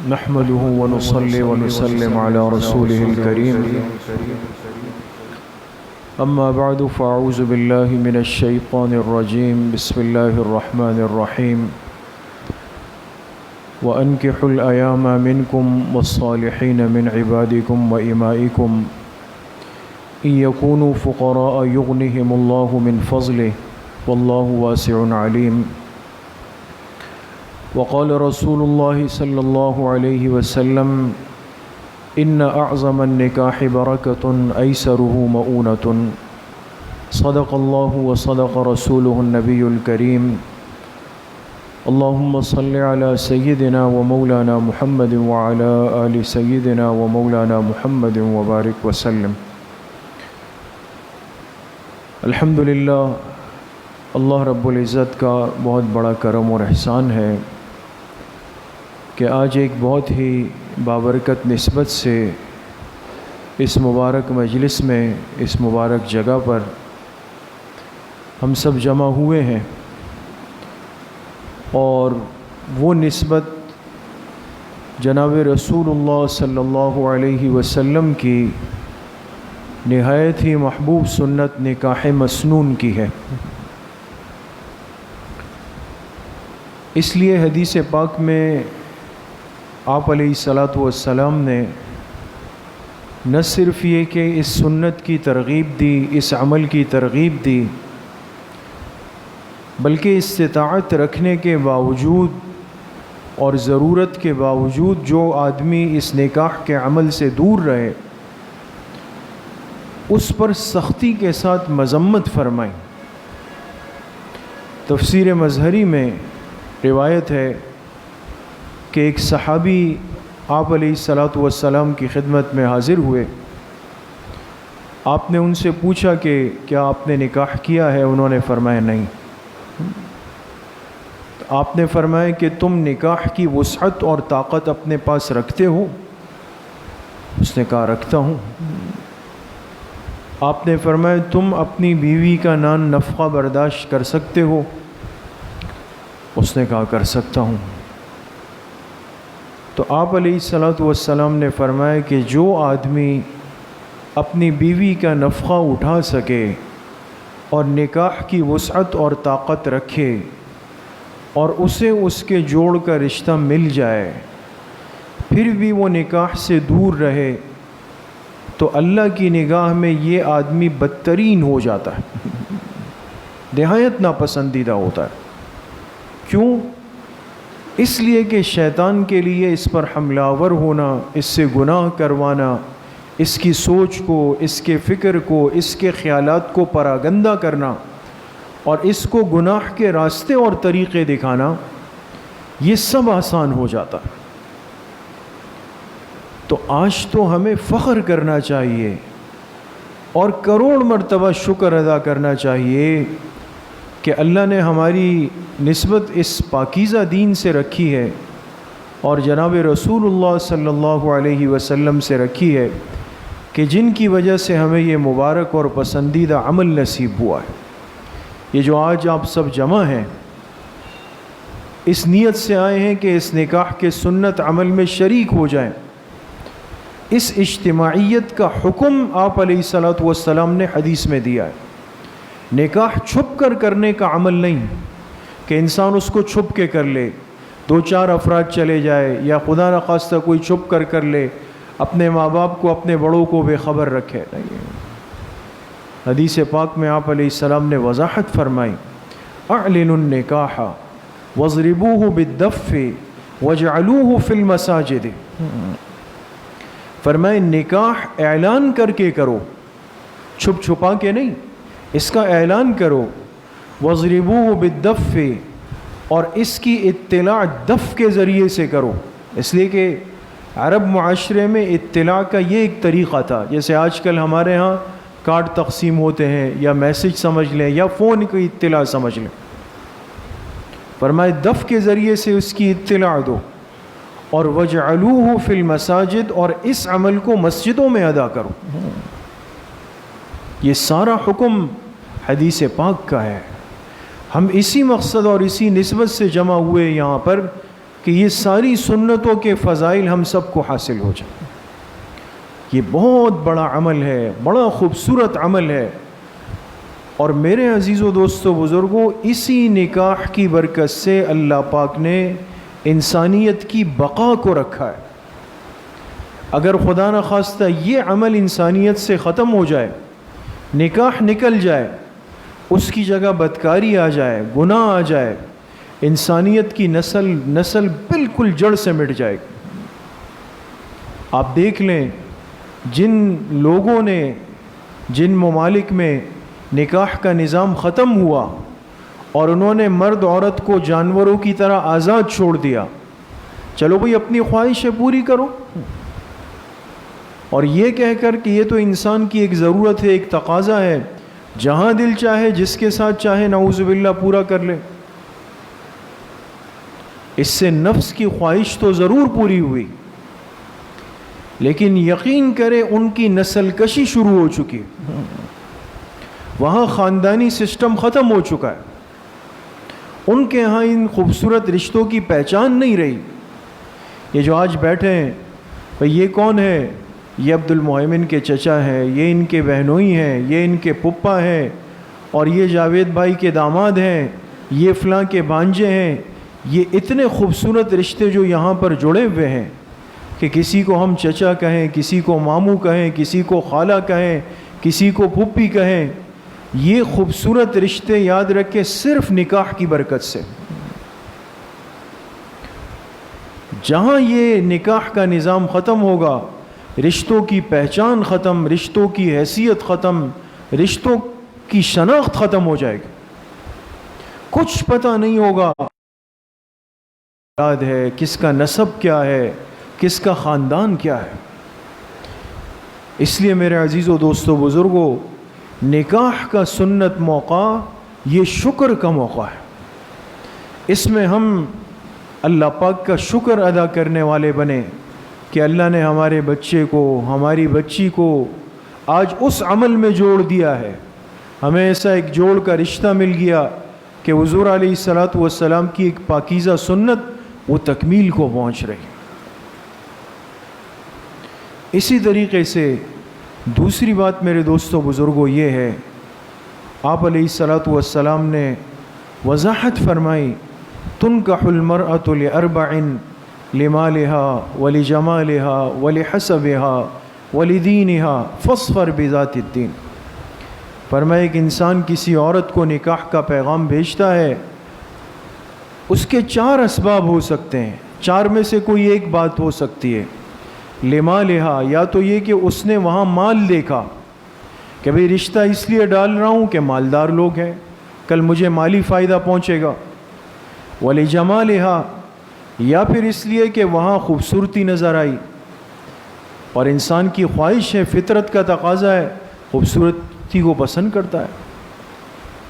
نحمده ونصلي ونسلم على رسوله الكريم أما بعد فأعوذ بالله من الشيطان الرجيم بسم الله الرحمن الرحيم وأنكحوا الأيام منكم والصالحين من عبادكم وإمائكم إن يكونوا فقراء يغنهم الله من فضله والله واسع عليم وقال رسول الله صلى الله عليه وسلم إن أعظم النكاح بركة أيسره مؤونة صدق الله وصدق رسوله النبي الكريم اللهم صل على سيدنا ومولانا محمد وعلى آل سيدنا ومولانا محمد وبارك وسلم۔ الحمدللہ اللہ رب العزت کا بہت بڑا کرم اور احسان ہے کہ آج ایک بہت ہی بابرکت نسبت سے اس مبارک مجلس میں اس مبارک جگہ پر ہم سب جمع ہوئے ہیں، اور وہ نسبت جناب رسول اللہ صلی اللہ علیہ وسلم کی نہایت ہی محبوب سنت نکاح مسنون کی ہے۔ اس لیے حدیث پاک میں آپ علیہ الصلاۃ والسلام نے نہ صرف یہ کہ اس سنت کی ترغیب دی، اس عمل کی ترغیب دی، بلکہ استطاعت رکھنے کے باوجود اور ضرورت کے باوجود جو آدمی اس نکاح کے عمل سے دور رہے اس پر سختی کے ساتھ مذمت فرمائی۔ تفسیر مظہری میں روایت ہے کہ ایک صحابی آپ علیہ الصلاۃ والسلام کی خدمت میں حاضر ہوئے۔ آپ نے ان سے پوچھا کہ کیا آپ نے نکاح کیا ہے؟ انہوں نے فرمایا نہیں۔ آپ نے فرمایا کہ تم نکاح کی وسعت اور طاقت اپنے پاس رکھتے ہو؟ اس نے کہا رکھتا ہوں۔ آپ نے فرمایا تم اپنی بیوی کا نان نفقہ برداشت کر سکتے ہو؟ اس نے کہا کر سکتا ہوں۔ تو آپ علیہ الصلاۃ والسلام نے فرمایا کہ جو آدمی اپنی بیوی کا نفقہ اٹھا سکے اور نکاح کی وسعت اور طاقت رکھے اور اسے اس کے جوڑ کا رشتہ مل جائے پھر بھی وہ نکاح سے دور رہے تو اللہ کی نگاہ میں یہ آدمی بدترین ہو جاتا ہے، نہایت ناپسندیدہ ہوتا ہے۔ کیوں؟ اس لیے کہ شیطان کے لیے اس پر حملہ آور ہونا، اس سے گناہ کروانا، اس کی سوچ کو، اس کے فکر کو، اس کے خیالات کو پراگندہ کرنا اور اس کو گناہ کے راستے اور طریقے دکھانا، یہ سب آسان ہو جاتا ہے۔ تو آج تو ہمیں فخر کرنا چاہیے اور کروڑ مرتبہ شکر ادا کرنا چاہیے کہ اللہ نے ہماری نسبت اس پاکیزہ دین سے رکھی ہے اور جناب رسول اللہ صلی اللہ علیہ وسلم سے رکھی ہے کہ جن کی وجہ سے ہمیں یہ مبارک اور پسندیدہ عمل نصیب ہوا ہے۔ یہ جو آج آپ سب جمع ہیں اس نیت سے آئے ہیں کہ اس نکاح کے سنت عمل میں شریک ہو جائیں۔ اس اجتماعیت کا حکم آپ علیہ الصلاۃ والسلام نے حدیث میں دیا ہے۔ نکاح چھپ کر کرنے کا عمل نہیں کہ انسان اس کو چھپ کے کر لے، دو چار افراد چلے جائے، یا خدا نخواستہ کوئی چھپ کر لے، اپنے ماں باپ کو اپنے بڑوں کو بے خبر رکھے۔ حدیث پاک میں آپ علیہ السلام نے وضاحت فرمائی، اعلنوا النکاح واضربوه بالدف واجعلوه فی المساجد۔ فرمائے نکاح اعلان کر کے کرو، چھپ چھپا کے نہیں، اس کا اعلان کرو۔ وَاضْرِبُوهُ بِالدَّفِّ، اور اس کی اطلاع دف کے ذریعے سے کرو، اس لیے کہ عرب معاشرے میں اطلاع کا یہ ایک طریقہ تھا۔ جیسے آج کل ہمارے ہاں کارڈ تقسیم ہوتے ہیں، یا میسج سمجھ لیں، یا فون کی اطلاع سمجھ لیں۔ فرمائے دف کے ذریعے سے اس کی اطلاع دو، اور وَاجْعَلُوهُ فِي الْمَسَاجِدِ، اور اس عمل کو مسجدوں میں ادا کرو۔ یہ سارا حکم حدیث پاک کا ہے۔ ہم اسی مقصد اور اسی نسبت سے جمع ہوئے یہاں پر کہ یہ ساری سنتوں کے فضائل ہم سب کو حاصل ہو جائیں۔ یہ بہت بڑا عمل ہے، بڑا خوبصورت عمل ہے، اور میرے عزیز و دوستو بزرگوں، اسی نکاح کی برکت سے اللہ پاک نے انسانیت کی بقا کو رکھا ہے۔ اگر خدا نخواستہ یہ عمل انسانیت سے ختم ہو جائے، نکاح نکل جائے، اس کی جگہ بدکاری آ جائے، گناہ آ جائے، انسانیت کی نسل بالکل جڑ سے مٹ جائے گی۔ آپ دیکھ لیں، جن لوگوں نے، جن ممالک میں نکاح کا نظام ختم ہوا اور انہوں نے مرد عورت کو جانوروں کی طرح آزاد چھوڑ دیا، چلو بھئی اپنی خواہشیں پوری کرو، اور یہ کہہ کر کہ یہ تو انسان کی ایک ضرورت ہے، ایک تقاضا ہے، جہاں دل چاہے جس کے ساتھ چاہے نعوذ باللہ پورا کر لے، اس سے نفس کی خواہش تو ضرور پوری ہوئی، لیکن یقین کرے ان کی نسل کشی شروع ہو چکی، وہاں خاندانی سسٹم ختم ہو چکا ہے، ان کے ہاں ان خوبصورت رشتوں کی پہچان نہیں رہی۔ یہ جو آج بیٹھے ہیں، بھئی یہ کون ہے؟ یہ عبد المہیمن کے چچا ہیں، یہ ان کے بہنوئی ہیں، یہ ان کے پپا ہیں، اور یہ جاوید بھائی کے داماد ہیں، یہ فلاں کے بھانجے ہیں۔ یہ اتنے خوبصورت رشتے جو یہاں پر جڑے ہوئے ہیں کہ کسی کو ہم چچا کہیں، کسی کو ماموں کہیں، کسی کو خالہ کہیں، کسی کو پھپھی کہیں، یہ خوبصورت رشتے یاد رکھے صرف نکاح کی برکت سے۔ جہاں یہ نکاح کا نظام ختم ہوگا، رشتوں کی پہچان ختم، رشتوں کی حیثیت ختم، رشتوں کی شناخت ختم ہو جائے گی، کچھ پتہ نہیں ہوگا یاد ہے کس کا نسب کیا ہے، کس کا خاندان کیا ہے۔ اس لیے میرے عزیز و دوستو بزرگوں، نکاح کا سنت موقع یہ شکر کا موقع ہے، اس میں ہم اللہ پاک کا شکر ادا کرنے والے بنیں کہ اللہ نے ہمارے بچے کو، ہماری بچی کو آج اس عمل میں جوڑ دیا ہے، ہمیں ایسا ایک جوڑ کا رشتہ مل گیا کہ حضور علیہ الصلاۃ والسلام کی ایک پاکیزہ سنت وہ تکمیل کو پہنچ رہی۔ اسی طریقے سے دوسری بات میرے دوستوں بزرگوں یہ ہے، آپ علیہ الصلاۃ والسلام نے وضاحت فرمائی، تنکح المرأة لأربع لمالها ولجمالها ولحسبها ولدینها فاصفر بذات الدین۔ فرمایا کہ انسان کسی عورت کو نکاح کا پیغام بھیجتا ہے، اس کے چار اسباب ہو سکتے ہیں، چار میں سے کوئی ایک بات ہو سکتی ہے۔ لمالہا، یا تو یہ کہ اس نے وہاں مال دیکھا کہ بھئی رشتہ اس لیے ڈال رہا ہوں کہ مالدار لوگ ہیں، کل مجھے مالی فائدہ پہنچے گا۔ ولجمالہا، یا پھر اس لیے کہ وہاں خوبصورتی نظر آئی، اور انسان کی خواہش ہے، فطرت کا تقاضا ہے، خوبصورتی کو پسند کرتا ہے۔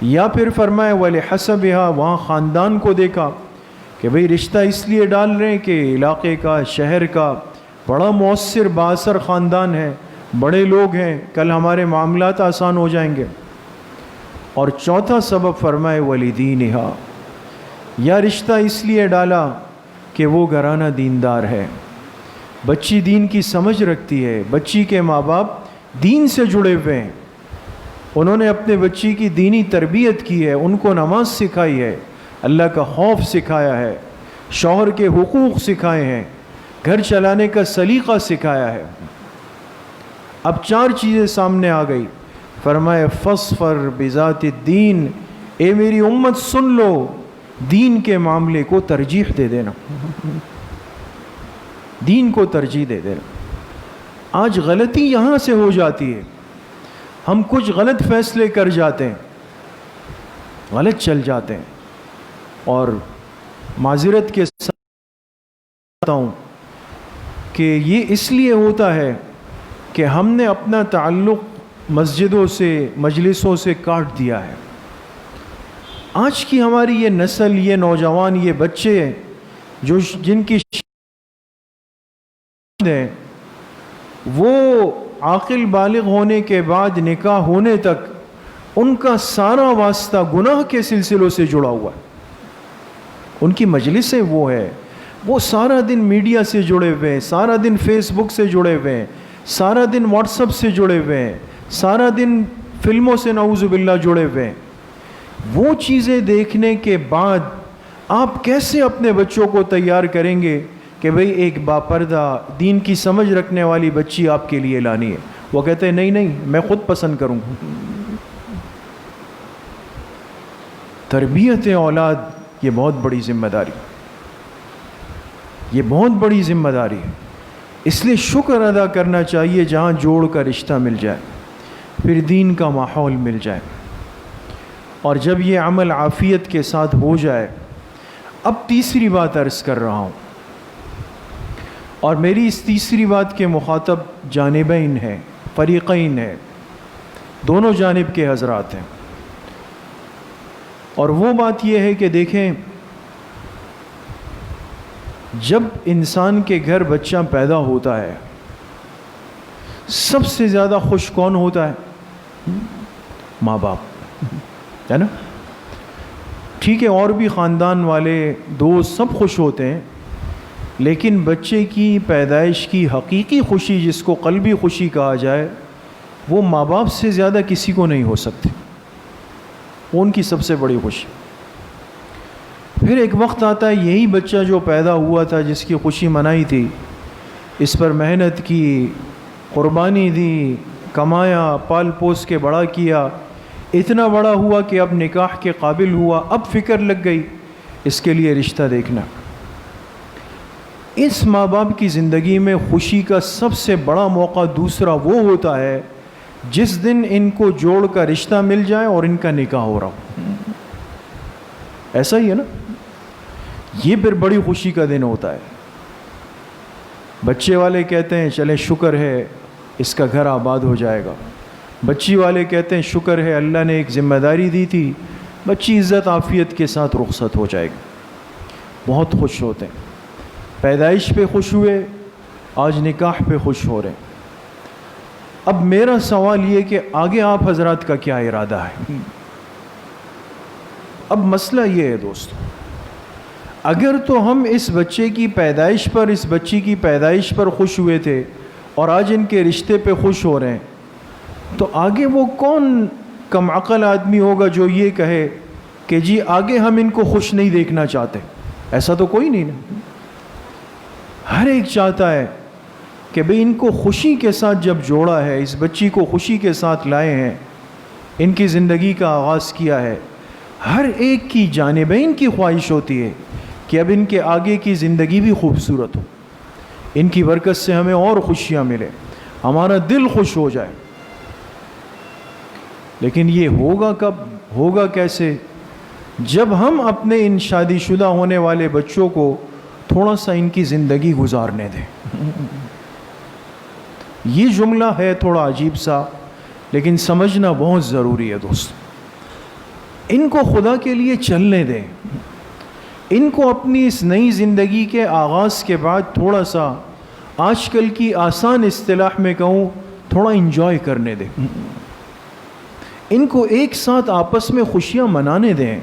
یا پھر فرمائے ولحسبہا، وہاں خاندان کو دیکھا کہ بھئی رشتہ اس لیے ڈال رہے ہیں کہ علاقے کا، شہر کا بڑا مؤثر بااثر خاندان ہے، بڑے لوگ ہیں، کل ہمارے معاملات آسان ہو جائیں گے۔ اور چوتھا سبب فرمائے ولدینہا، یا رشتہ اس لیے ڈالا کہ وہ گھرانہ دیندار ہے، بچی دین کی سمجھ رکھتی ہے، بچی کے ماں باپ دین سے جڑے ہوئے ہیں، انہوں نے اپنے بچی کی دینی تربیت کی ہے، ان کو نماز سکھائی ہے، اللہ کا خوف سکھایا ہے، شوہر کے حقوق سکھائے ہیں، گھر چلانے کا سلیقہ سکھایا ہے۔ اب چار چیزیں سامنے آ گئی، فرمائے فاصفر بذات الدین، اے میری امت سن لو، دین کے معاملے کو ترجیح دے دینا، دین کو ترجیح دے دینا۔ آج غلطی یہاں سے ہو جاتی ہے، ہم کچھ غلط فیصلے کر جاتے ہیں، غلط چل جاتے ہیں، اور معذرت کے ساتھ کہتا ہوں کہ یہ اس لیے ہوتا ہے کہ ہم نے اپنا تعلق مسجدوں سے، مجلسوں سے کاٹ دیا ہے۔ آج کی ہماری یہ نسل، یہ نوجوان، یہ بچے جو جن کی ہیں، وہ عاقل بالغ ہونے کے بعد نکاح ہونے تک ان کا سارا واسطہ گناہ کے سلسلوں سے جڑا ہوا ہے، ان کی مجلسیں وہ ہے، وہ سارا دن میڈیا سے جڑے ہوئے ہیں، سارا دن فیس بک سے جڑے ہوئے ہیں، سارا دن واٹس ایپ سے جڑے ہوئے ہیں، سارا دن فلموں سے نعوذ باللہ جڑے ہوئے ہیں۔ وہ چیزیں دیکھنے کے بعد آپ کیسے اپنے بچوں کو تیار کریں گے کہ بھئی ایک باپردہ دین کی سمجھ رکھنے والی بچی آپ کے لیے لانی ہے؟ وہ کہتے ہیں نہیں نہیں، میں خود پسند کروں گا۔ تربیت اولاد یہ بہت بڑی ذمہ داری، یہ بہت بڑی ذمہ داری ہے۔ اس لیے شکر ادا کرنا چاہیے جہاں جوڑ کا رشتہ مل جائے، پھر دین کا ماحول مل جائے، اور جب یہ عمل عافیت کے ساتھ ہو جائے۔ اب تیسری بات عرض کر رہا ہوں، اور میری اس تیسری بات کے مخاطب جانبین ہیں، فریقین ہیں، دونوں جانب کے حضرات ہیں، اور وہ بات یہ ہے کہ دیکھیں، جب انسان کے گھر بچہ پیدا ہوتا ہے سب سے زیادہ خوش کون ہوتا ہے؟ ماں باپ، ہے نا؟ ٹھیک ہے، اور بھی خاندان والے دوست سب خوش ہوتے ہیں، لیکن بچے کی پیدائش کی حقیقی خوشی، جس کو قلبی خوشی کہا جائے، وہ ماں باپ سے زیادہ کسی کو نہیں ہو سکتی، وہ ان کی سب سے بڑی خوشی۔ پھر ایک وقت آتا ہے، یہی بچہ جو پیدا ہوا تھا، جس کی خوشی منائی تھی، اس پر محنت کی، قربانی دی، کمایا، پال پوس کے بڑا کیا، اتنا بڑا ہوا کہ اب نکاح کے قابل ہوا، اب فکر لگ گئی اس کے لیے رشتہ دیکھنا۔ اس ماں باپ کی زندگی میں خوشی کا سب سے بڑا موقع دوسرا وہ ہوتا ہے جس دن ان کو جوڑ کا رشتہ مل جائے اور ان کا نکاح ہو رہا ہو۔ ایسا ہی ہے نا؟ یہ پھر بڑی خوشی کا دن ہوتا ہے۔ بچے والے کہتے ہیں چلیں شکر ہے اس کا گھر آباد ہو جائے گا، بچی والے کہتے ہیں شکر ہے اللہ نے ایک ذمہ داری دی تھی، بچی عزت عافیت کے ساتھ رخصت ہو جائے گی۔ بہت خوش ہوتے ہیں، پیدائش پہ خوش ہوئے، آج نکاح پہ خوش ہو رہے ہیں۔ اب میرا سوال یہ کہ آگے آپ حضرات کا کیا ارادہ ہے؟ اب مسئلہ یہ ہے دوستو، اگر تو ہم اس بچے کی پیدائش پر، اس بچی کی پیدائش پر خوش ہوئے تھے اور آج ان کے رشتے پہ خوش ہو رہے ہیں، تو آگے وہ کون کم عقل آدمی ہوگا جو یہ کہے کہ جی آگے ہم ان کو خوش نہیں دیکھنا چاہتے؟ ایسا تو کوئی نہیں نا۔ ہر ایک چاہتا ہے کہ بھئی ان کو خوشی کے ساتھ جب جوڑا ہے، اس بچی کو خوشی کے ساتھ لائے ہیں، ان کی زندگی کا آغاز کیا ہے، ہر ایک کی جانبین کی خواہش ہوتی ہے کہ اب ان کے آگے کی زندگی بھی خوبصورت ہو، ان کی برکت سے ہمیں اور خوشیاں ملے، ہمارا دل خوش ہو جائے۔ لیکن یہ ہوگا کب، ہوگا کیسے؟ جب ہم اپنے ان شادی شدہ ہونے والے بچوں کو تھوڑا سا ان کی زندگی گزارنے دیں۔ یہ جملہ ہے تھوڑا عجیب سا، لیکن سمجھنا بہت ضروری ہے دوست۔ ان کو خدا کے لیے چلنے دیں، ان کو اپنی اس نئی زندگی کے آغاز کے بعد تھوڑا سا، آج کل کی آسان اصطلاح میں کہوں، تھوڑا انجوائے کرنے دیں۔ ان کو ایک ساتھ آپس میں خوشیاں منانے دیں،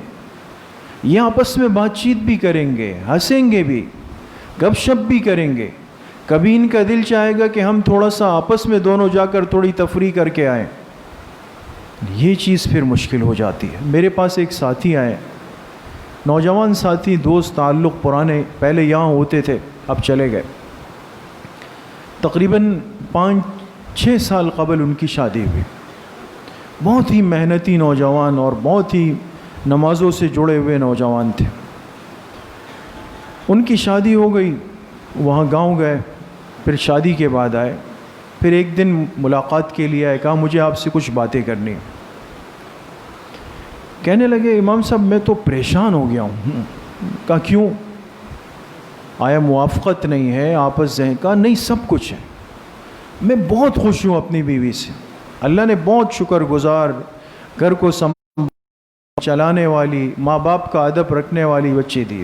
یہ آپس میں بات چیت بھی کریں گے، ہنسیں گے بھی، گپ شپ بھی کریں گے۔ کبھی ان کا دل چاہے گا کہ ہم تھوڑا سا آپس میں دونوں جا کر تھوڑی تفریح کر کے آئیں، یہ چیز پھر مشکل ہو جاتی ہے۔ میرے پاس ایک ساتھی آئے، نوجوان ساتھی، دوست، تعلق پرانے، پہلے یہاں ہوتے تھے، اب چلے گئے۔ تقریباً 5-6 سال قبل ان کی شادی ہوئی۔ بہت ہی محنتی نوجوان اور بہت ہی نمازوں سے جڑے ہوئے نوجوان تھے۔ ان کی شادی ہو گئی، وہاں گاؤں گئے، پھر شادی کے بعد آئے، پھر ایک دن ملاقات کے لیے آئے، کہا مجھے آپ سے کچھ باتیں کرنی ہیں۔ کہنے لگے امام صاحب میں تو پریشان ہو گیا ہوں۔ کہا کیوں؟ آیا موافقت نہیں ہے آپس ذہن؟ کہا نہیں سب کچھ ہے، میں بہت خوش ہوں اپنی بیوی سے، اللہ نے بہت شکر گزار، گھر کو چلانے والی، ماں باپ کا ادب رکھنے والی بچی دی،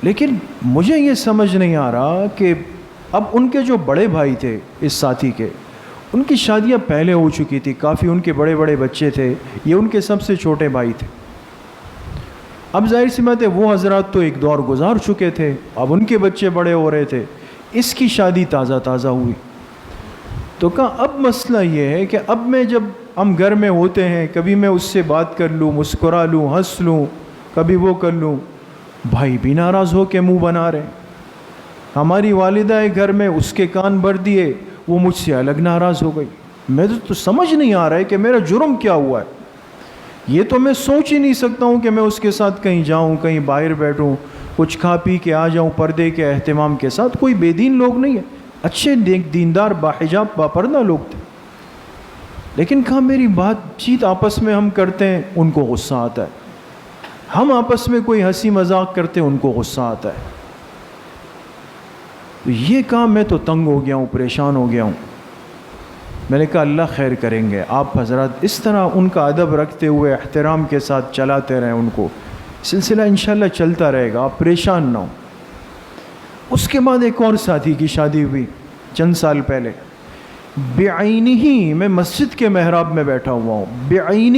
لیکن مجھے یہ سمجھ نہیں آ رہا کہ اب ان کے جو بڑے بھائی تھے اس ساتھی کے، ان کی شادیاں پہلے ہو چکی تھی، کافی ان کے بڑے بڑے بچے تھے، یہ ان کے سب سے چھوٹے بھائی تھے۔ اب ظاہر سی بات ہے وہ حضرات تو ایک دور گزار چکے تھے، اب ان کے بچے بڑے ہو رہے تھے، اس کی شادی تازہ تازہ ہوئی۔ تو کہا اب مسئلہ یہ ہے کہ اب میں جب ہم گھر میں ہوتے ہیں، کبھی میں اس سے بات کر لوں، مسکرا لوں، ہنس لوں، کبھی وہ کر لوں، بھائی بھی ناراض ہو کے منہ بنا رہے ہیں۔ ہماری والدہ ہے گھر میں، اس کے کان بھر دیے، وہ مجھ سے الگ ناراض ہو گئی۔ میں تو سمجھ نہیں آ رہا ہے کہ میرا جرم کیا ہوا ہے۔ یہ تو میں سوچ ہی نہیں سکتا ہوں کہ میں اس کے ساتھ کہیں جاؤں، کہیں باہر بیٹھوں، کچھ کھا پی کے آ جاؤں پردے کے اہتمام کے ساتھ۔ کوئی بے دین لوگ نہیں ہیں، اچھے دیندار باحجاب باپردہ لوگ تھے، لیکن کہا میری بات چیت آپس میں ہم کرتے ہیں، ان کو غصہ آتا ہے، ہم آپس میں کوئی ہنسی مذاق کرتے ہیں، ان کو غصہ آتا ہے۔ تو یہ کہا میں تو تنگ ہو گیا ہوں، پریشان ہو گیا ہوں۔ میں نے کہا اللہ خیر کریں گے، آپ حضرات اس طرح ان کا ادب رکھتے ہوئے احترام کے ساتھ چلاتے رہیں ان کو، سلسلہ انشاءاللہ چلتا رہے گا، آپ پریشان نہ ہوں۔ اس کے بعد ایک اور ساتھی کی شادی ہوئی چند سال پہلے، بعینہ میں مسجد کے محراب میں بیٹھا ہوا ہوں، بعینہ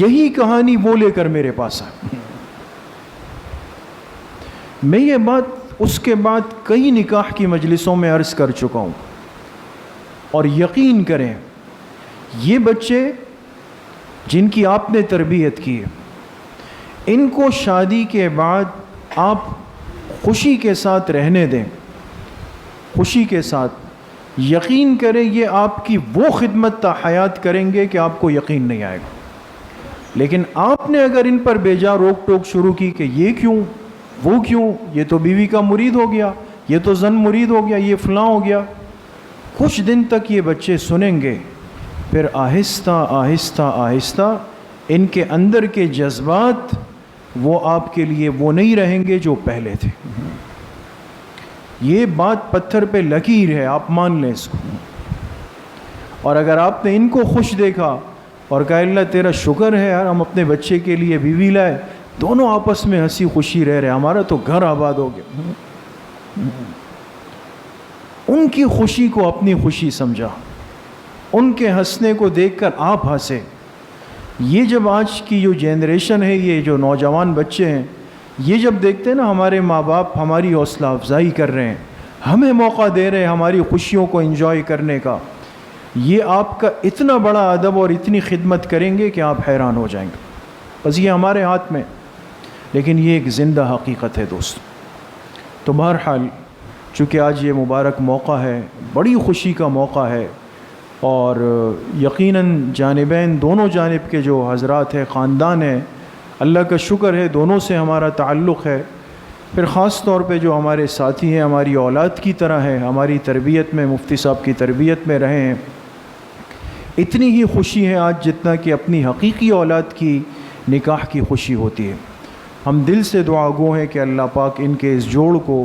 یہی کہانی وہ لے کر میرے پاس آئی۔ میں یہ بات اس کے بعد کئی نکاح کی مجلسوں میں عرض کر چکا ہوں، اور یقین کریں یہ بچے جن کی آپ نے تربیت کی ہے، ان کو شادی کے بعد آپ خوشی کے ساتھ رہنے دیں، خوشی کے ساتھ، یقین کریں یہ آپ کی وہ خدمت تا حیات کریں گے کہ آپ کو یقین نہیں آئے گا۔ لیکن آپ نے اگر ان پر بیجا روک ٹوک شروع کی کہ یہ کیوں، وہ کیوں، یہ تو بیوی کا مرید ہو گیا، یہ تو زن مرید ہو گیا، یہ فلاں ہو گیا، کچھ دن تک یہ بچے سنیں گے، پھر آہستہ آہستہ آہستہ ان کے اندر کے جذبات وہ آپ کے لیے وہ نہیں رہیں گے جو پہلے تھے۔ یہ بات پتھر پہ لکیر ہے، آپ مان لیں اس کو۔ اور اگر آپ نے ان کو خوش دیکھا اور کہا اللہ تیرا شکر ہے یار ہم اپنے بچے کے لیے بیوی لائے، دونوں آپس میں ہنسی خوشی رہ رہے، ہمارا تو گھر آباد ہو گیا۔ ان کی خوشی کو اپنی خوشی سمجھا، ان کے ہنسنے کو دیکھ کر آپ ہنسے۔ یہ جب آج کی جو جنریشن ہے، یہ جو نوجوان بچے ہیں، یہ جب دیکھتے ہیں نا ہمارے ماں باپ ہماری حوصلہ افزائی کر رہے ہیں، ہمیں موقع دے رہے ہیں ہماری خوشیوں کو انجوائے کرنے کا، یہ آپ کا اتنا بڑا ادب اور اتنی خدمت کریں گے کہ آپ حیران ہو جائیں گے۔ بس یہ ہمارے ہاتھ میں، لیکن یہ ایک زندہ حقیقت ہے دوست۔ تو بہرحال چونکہ آج یہ مبارک موقع ہے، بڑی خوشی کا موقع ہے، اور یقیناً جانبین دونوں جانب کے جو حضرات ہیں، خاندان ہیں، اللہ کا شکر ہے دونوں سے ہمارا تعلق ہے۔ پھر خاص طور پہ جو ہمارے ساتھی ہیں، ہماری اولاد کی طرح ہیں، ہماری تربیت میں، مفتی صاحب کی تربیت میں رہے ہیں، اتنی ہی خوشی ہے آج جتنا کہ اپنی حقیقی اولاد کی نکاح کی خوشی ہوتی ہے۔ ہم دل سے دعا گو ہیں کہ اللہ پاک ان کے اس جوڑ کو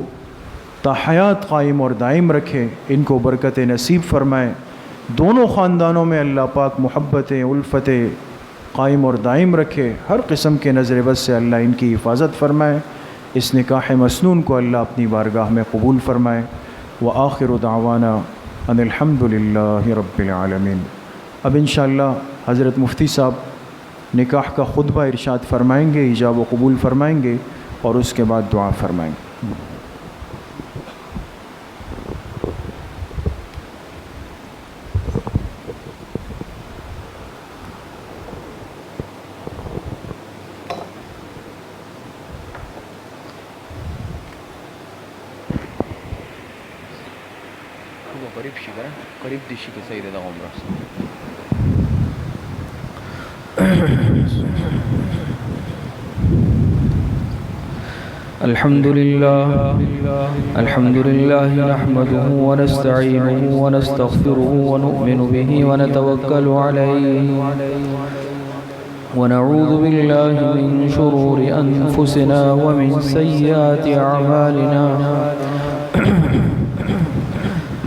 تا حیات قائم اور دائم رکھے، ان کو برکت نصیب فرمائے، دونوں خاندانوں میں اللہ پاک محبتیں، الفتیں قائم اور دائم رکھے، ہر قسم کے نظر بد سے اللہ ان کی حفاظت فرمائے، اس نکاح مسنون کو اللہ اپنی بارگاہ میں قبول فرمائے۔ وآخر دعوانا ان الحمد للہ رب العالمین۔ اب انشاءاللہ حضرت مفتی صاحب نکاح کا خطبہ ارشاد فرمائیں گے، ایجاب و قبول فرمائیں گے، اور اس کے بعد دعا فرمائیں گے۔ قریب دیشی کے سید عمرہ الحمد لله نحمده ونستعينه ونستغفره ونؤمن به ونتوكل عليه ونعوذ بالله من شرور أنفسنا ومن سيئات أعمالنا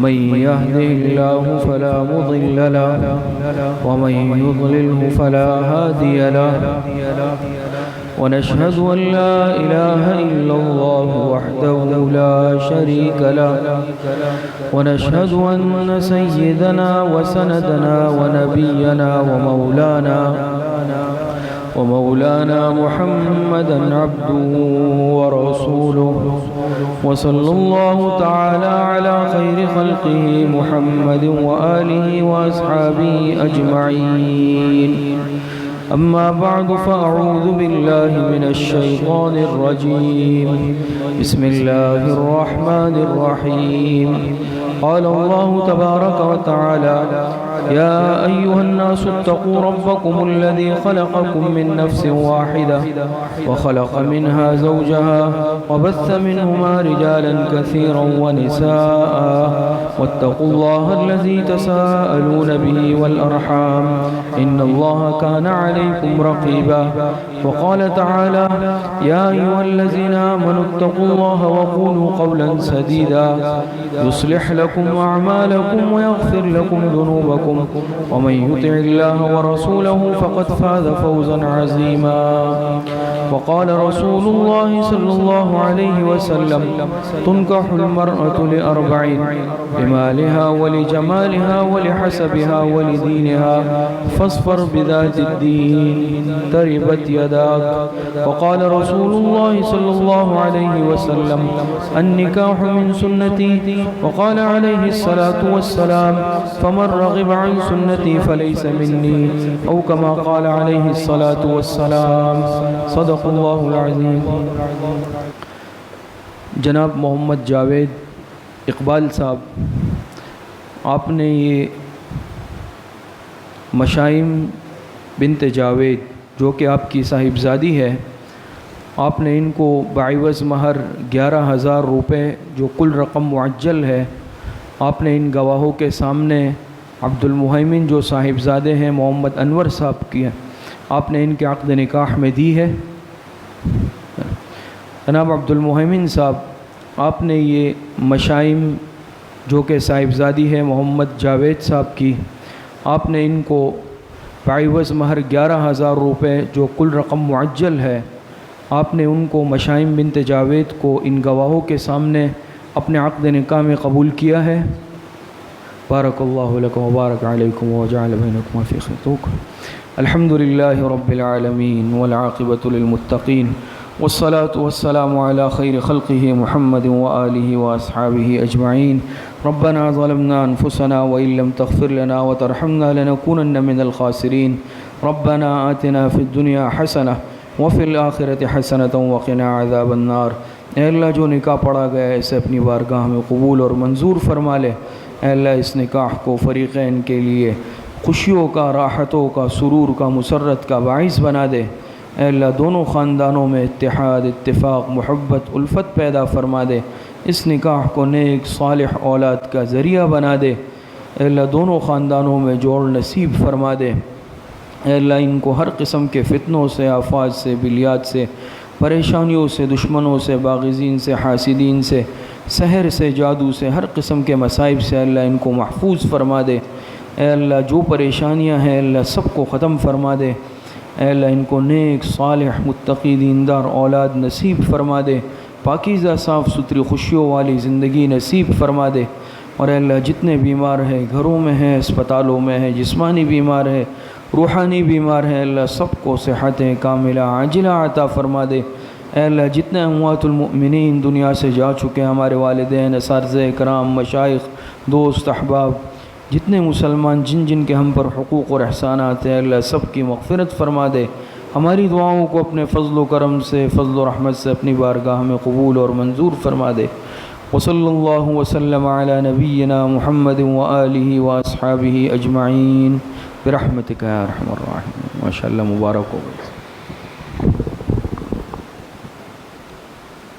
من يهده الله فلا مضل له ومن يضلله فلا هادي له ونشهد أن لا إله إلا الله وحده لا شريك له ونشهد أن سيدنا وسندنا ونبينا ومولانا ومولانا محمدا عبده ورسوله وصلى الله تعالى على خير خلقه محمد وآله وأصحابه أجمعين. أما بعد فأعوذ بالله من الشيطان الرجيم. بسم الله الرحمن الرحيم. قال الله تبارك وتعالى: يا أيها الناس اتقوا ربكم الذي خلقكم من نفس واحدة وخلق منها زوجها وبث منهما رجالا كثيرا ونساء واتقوا الله الذي تساءلون به والأرحام إن الله كان عليكم رقيبا. وقال تعالى: يا أيها الذين آمنوا اتقوا الله وقولوا قولا سديدا يصلح لكم أعمالكم ويغفر لكم ذنوبكم ومن يطع الله ورسوله فقد فاز فوزا عظيما. وقال رسول الله صلى الله عليه وسلم: تنكح المرأة لأربع: لمالها ولجمالها ولحسبها ولدينها فاصفر بذات الدين تربت يداك. وقال رسول الله صلى الله عليه وسلم: النكاح من سنتي. وقال عليه الصلاة والسلام: فمن رغب عن سنتي فليس مني، أو كما قال عليه الصلاة والسلام. صدق اللہ العظیم. جناب محمد جاوید اقبال صاحب، آپ نے یہ مشائم بنت جاوید جو کہ آپ کی صاحبزادی ہے، آپ نے ان کو بعوض مہر 11,000 روپے جو کل رقم معجل ہے، آپ نے ان گواہوں کے سامنے عبد المہیمن جو صاحبزادے ہیں محمد انور صاحب کی ہیں، آپ نے ان کے عقد نکاح میں دی ہے. جناب عبد المہیمن صاحب، آپ نے یہ مشائم جو کہ صاحبزادی ہے محمد جاوید صاحب کی، آپ نے ان کو بعوض مہر 11,000 روپے جو کل رقم معجل ہے، آپ نے ان کو مشائم بنت جاوید کو ان گواہوں کے سامنے اپنے عقد نکاح میں قبول کیا ہے. بارک اللہ لکم وبارک علیکم وجعل بینکم فی خیرک. الحمد للہ رب العالمین والعاقبۃ للمتقین والصلاة والسلام على خیر خلقہ محمد وآلہ واصحابہ اجمعین. ربنا ظلمنا انفسنا وإن لم تغفر لنا وترحمنا لنكونن من الخاسرین. ربنا آتنا فی الدنیا حسنہ وفی الآخرۃ حسنۃ وقنا عذاب النار. اے اللہ، جو نکاح پڑھا گیا ہے اسے اپنی بارگاہ میں قبول اور منظور فرما لے. اے اللہ، اس نکاح کو فریقین کے لیے خوشیوں کا، راحتوں کا، سرور کا، مسرت کا باعث بنا دے. اے اللہ، دونوں خاندانوں میں اتحاد، اتفاق، محبت، الفت پیدا فرما دے. اس نکاح کو نیک صالح اولاد کا ذریعہ بنا دے. اے اللہ، دونوں خاندانوں میں جوڑ نصیب فرما دے. اے اللہ، ان کو ہر قسم کے فتنوں سے، آفات سے، بلیات سے، پریشانیوں سے، دشمنوں سے، باغزین سے، حاسدین سے، سحر سے، جادو سے، ہر قسم کے مصائب سے اللہ ان کو محفوظ فرما دے. اے اللہ، جو پریشانیاں ہیں اللہ سب کو ختم فرما دے. اے اللہ، ان کو نیک صالح متقی دیندار اولاد نصیب فرما دے. پاکیزہ صاف ستھری خوشیوں والی زندگی نصیب فرما دے. اور اے اللہ، جتنے بیمار ہیں، گھروں میں ہیں، اسپتالوں میں ہیں، جسمانی بیمار ہیں، روحانی بیمار ہیں، اللہ سب کو صحت کاملہ عاجلہ عطا فرما دے. اے اللہ، جتنے اموات المؤمنین دنیا سے جا چکے ہیں، ہمارے والدین، اساتذہ کرام، مشائخ، دوست، احباب، جتنے مسلمان جن جن کے ہم پر حقوق اور احسانات ہیں، اللہ سب کی مغفرت فرما دے. ہماری دعاؤں کو اپنے فضل و کرم سے، فضل و رحمت سے اپنی بارگاہ میں قبول اور منظور فرما دے. وصلی اللہ وسلم علی نبینا محمد وآلہ واصحابہ اجمعین برحمتک یا ارحم الراحمین. ماشاء اللہ، مبارک ہو گئی.